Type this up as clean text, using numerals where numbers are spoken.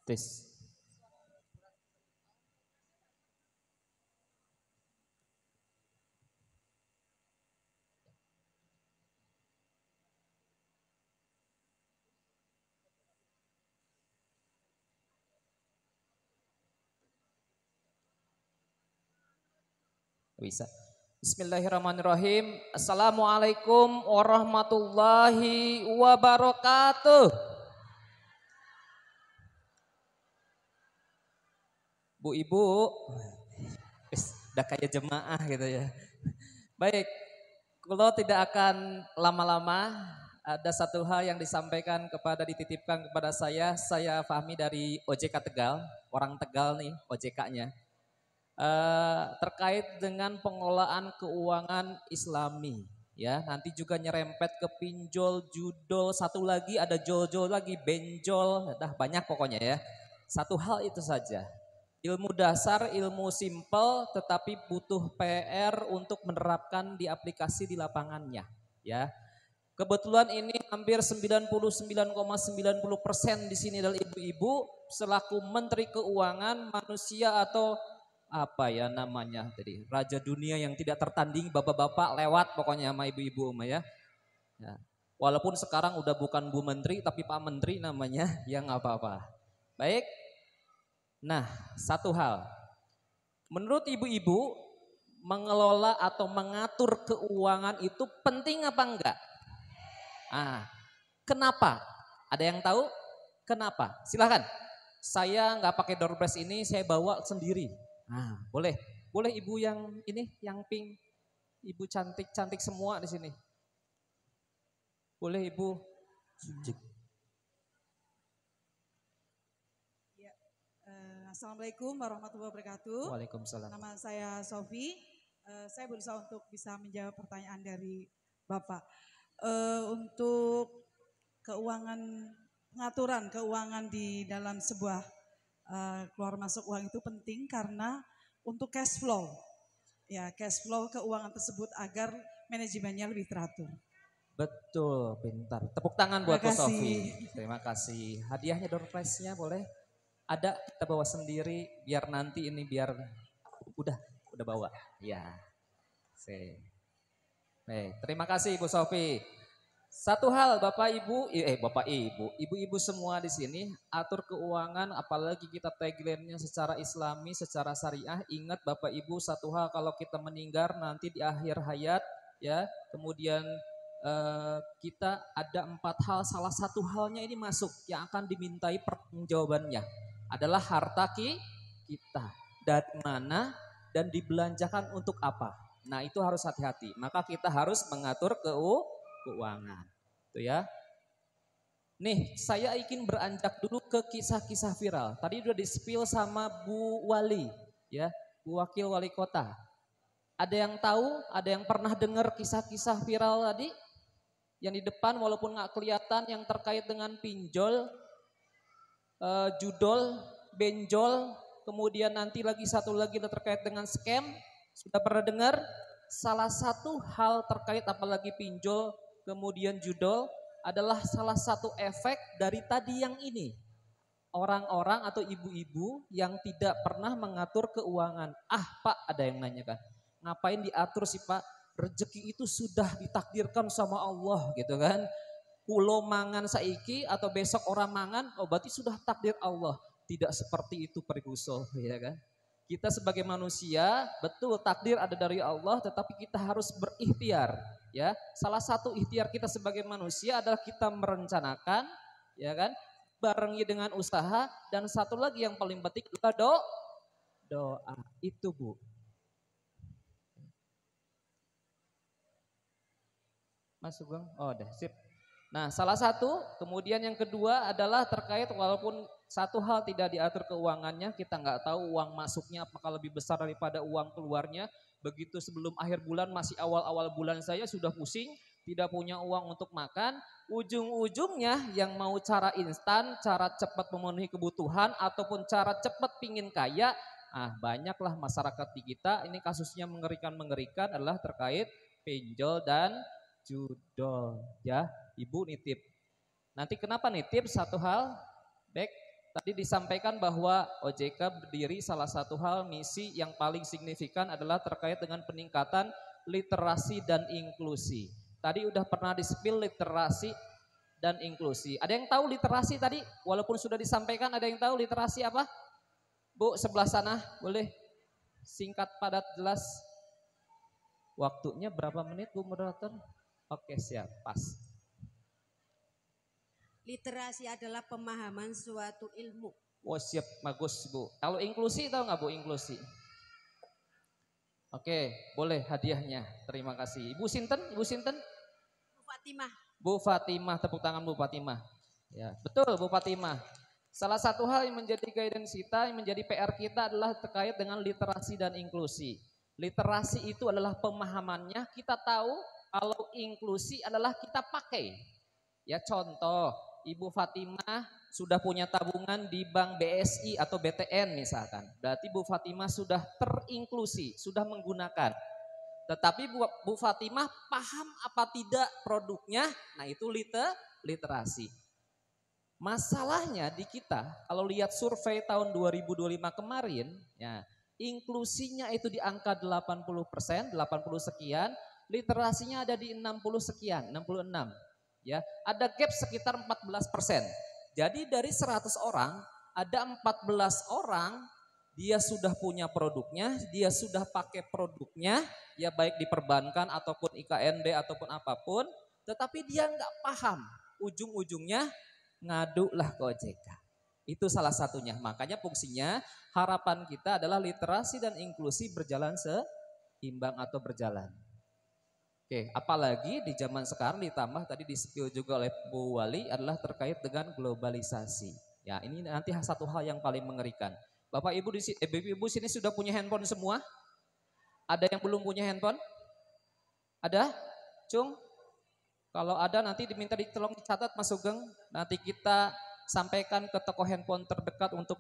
Tes. Bisa. Bismillahirrahmanirrahim. Assalamualaikum warahmatullahi wabarakatuh. Bu Ibu, udah kayak jemaah gitu ya. Baik, kalau tidak akan lama-lama, ada satu hal yang disampaikan dititipkan kepada saya Fahmi dari OJK Tegal, orang Tegal nih OJK-nya. Terkait dengan pengelolaan keuangan Islami. Ya, nanti juga nyerempet ke pinjol, judol, satu lagi ada jol-jol lagi, benjol, dah banyak pokoknya ya. Satu hal itu saja. Ilmu dasar, ilmu simpel, tetapi butuh PR untuk menerapkan di aplikasi di lapangannya. Ya, kebetulan ini hampir 99,90% di sini adalah ibu-ibu selaku Menteri Keuangan, manusia atau apa ya namanya tadi, raja dunia yang tidak tertanding, bapak-bapak lewat pokoknya sama ibu-ibu ya. Ya. Walaupun sekarang udah bukan Bu Menteri tapi Pak Menteri namanya, ya nggak apa-apa. Baik. Nah, satu hal. Menurut ibu-ibu, mengelola atau mengatur keuangan itu penting apa enggak? Ah, kenapa? Ada yang tahu? Kenapa? Silahkan. Saya nggak pakai door prize ini, saya bawa sendiri. Nah, boleh. Boleh ibu yang ini, yang pink. Ibu cantik-cantik semua di sini. Boleh ibu. Ya, Assalamualaikum warahmatullahi wabarakatuh. Waalaikumsalam. Nama saya Sofi. Saya berusaha untuk bisa menjawab pertanyaan dari Bapak. Untuk pengaturan keuangan di dalam sebuah keluar masuk uang itu penting karena untuk cash flow. Ya, cash flow keuangan tersebut agar manajemennya lebih teratur. Betul, pintar. Tepuk tangan buat Bu Sofi. Terima kasih. Hadiahnya door prize-nya boleh? Ada, kita bawa sendiri biar nanti ini biar udah bawa. Ya. Baik, terima kasih Bu Sofi. Satu hal Bapak Ibu, Ibu-ibu semua di sini atur keuangan, apalagi kita tagline-nya secara Islami, secara syariah. Ingat Bapak Ibu satu hal, kalau kita meninggal nanti di akhir hayat ya, kemudian kita ada 4 hal, salah satu halnya ini masuk yang akan dimintai pertanggungjawabannya adalah harta kita dari mana dan dibelanjakan untuk apa. Nah itu harus hati-hati. Maka kita harus mengatur keuangan. Tuh ya. Nih, saya ingin beranjak dulu ke kisah-kisah viral. Tadi udah di-spill sama Bu Wali, ya, Bu Wakil Wali Kota. Ada yang tahu, ada yang pernah dengar kisah-kisah viral tadi? Yang di depan walaupun nggak kelihatan yang terkait dengan pinjol, judol, benjol, kemudian nanti lagi satu lagi terkait dengan scam. Sudah pernah dengar? Salah satu hal terkait apalagi pinjol, kemudian judol adalah salah satu efek dari tadi yang ini. Orang-orang atau ibu-ibu yang tidak pernah mengatur keuangan. Ah Pak, ada yang nanyakan, ngapain diatur sih Pak? Rezeki itu sudah ditakdirkan sama Allah gitu kan. Kulo mangan saiki atau besok orang mangan, oh berarti sudah takdir Allah. Tidak seperti itu perguso, ya kan? Kita sebagai manusia, betul takdir ada dari Allah, tetapi kita harus berikhtiar, ya. Salah satu ikhtiar kita sebagai manusia adalah kita merencanakan, ya kan? Barengi dengan usaha, dan satu lagi yang paling penting adalah doa. Itu Bu. Masuk Bang? Oh, udah sip. Nah, salah satu, kemudian yang kedua adalah terkait walaupun satu hal tidak diatur keuangannya, kita nggak tahu uang masuknya apakah lebih besar daripada uang keluarnya. Begitu sebelum akhir bulan, masih awal-awal bulan saya sudah pusing, tidak punya uang untuk makan. Ujung-ujungnya yang mau cara instan, cara cepat memenuhi kebutuhan, ataupun cara cepat pingin kaya, banyaklah masyarakat di kita. Ini kasusnya mengerikan adalah terkait pinjol dan judol, ya. Ibu nitip. Nanti kenapa nitip? Satu hal, baik, Tadi disampaikan bahwa OJK berdiri salah satu hal misi yang paling signifikan adalah terkait dengan peningkatan literasi dan inklusi. Tadi udah pernah di-spill literasi dan inklusi. Ada yang tahu literasi tadi? Walaupun sudah disampaikan, ada yang tahu literasi apa? Bu, sebelah sana, boleh singkat, padat, jelas. Waktunya berapa menit, Bu moderator? Oke, siap, pas. Literasi adalah pemahaman suatu ilmu. Oh, siap, bagus, Bu. Kalau inklusi tahu nggak, Bu, inklusi? Oke, boleh hadiahnya. Terima kasih. Ibu Sinten, Ibu Sinten? Bu Fatimah. Bu Fatimah, tepuk tangan Bu Fatimah. Ya, betul Bu Fatimah. Salah satu hal yang menjadi guidance kita, yang menjadi PR kita adalah terkait dengan literasi dan inklusi. Literasi itu adalah pemahamannya, kita tahu. Kalau inklusi adalah kita pakai. Ya, contoh, Ibu Fatimah sudah punya tabungan di Bank BSI atau BTN misalkan. Berarti Bu Fatimah sudah terinklusi, sudah menggunakan. Tetapi Bu Fatimah paham apa tidak produknya, nah itu literasi. Masalahnya di kita, kalau lihat survei tahun 2025 kemarin, ya, inklusinya itu di angka 80%, 80 sekian, literasinya ada di 60 sekian, 66. Ya, ada gap sekitar 14%. Jadi dari 100 orang, ada 14 orang dia sudah punya produknya, dia sudah pakai produknya, ya baik di perbankan ataupun IKNB ataupun apapun, tetapi dia nggak paham. Ujung-ujungnya ngadulah ke OJK. Itu salah satunya. Makanya fungsinya harapan kita adalah literasi dan inklusi berjalan seimbang atau berjalan. Oke, apalagi di zaman sekarang ditambah tadi di-spill juga oleh Bu Wali adalah terkait dengan globalisasi. Ya, ini nanti satu hal yang paling mengerikan. Bapak Ibu Ibu sini sudah punya handphone semua? Ada yang belum punya handphone? Ada? Cung? Kalau ada nanti diminta tolong dicatat Mas Sugeng. Nanti kita sampaikan ke toko handphone terdekat untuk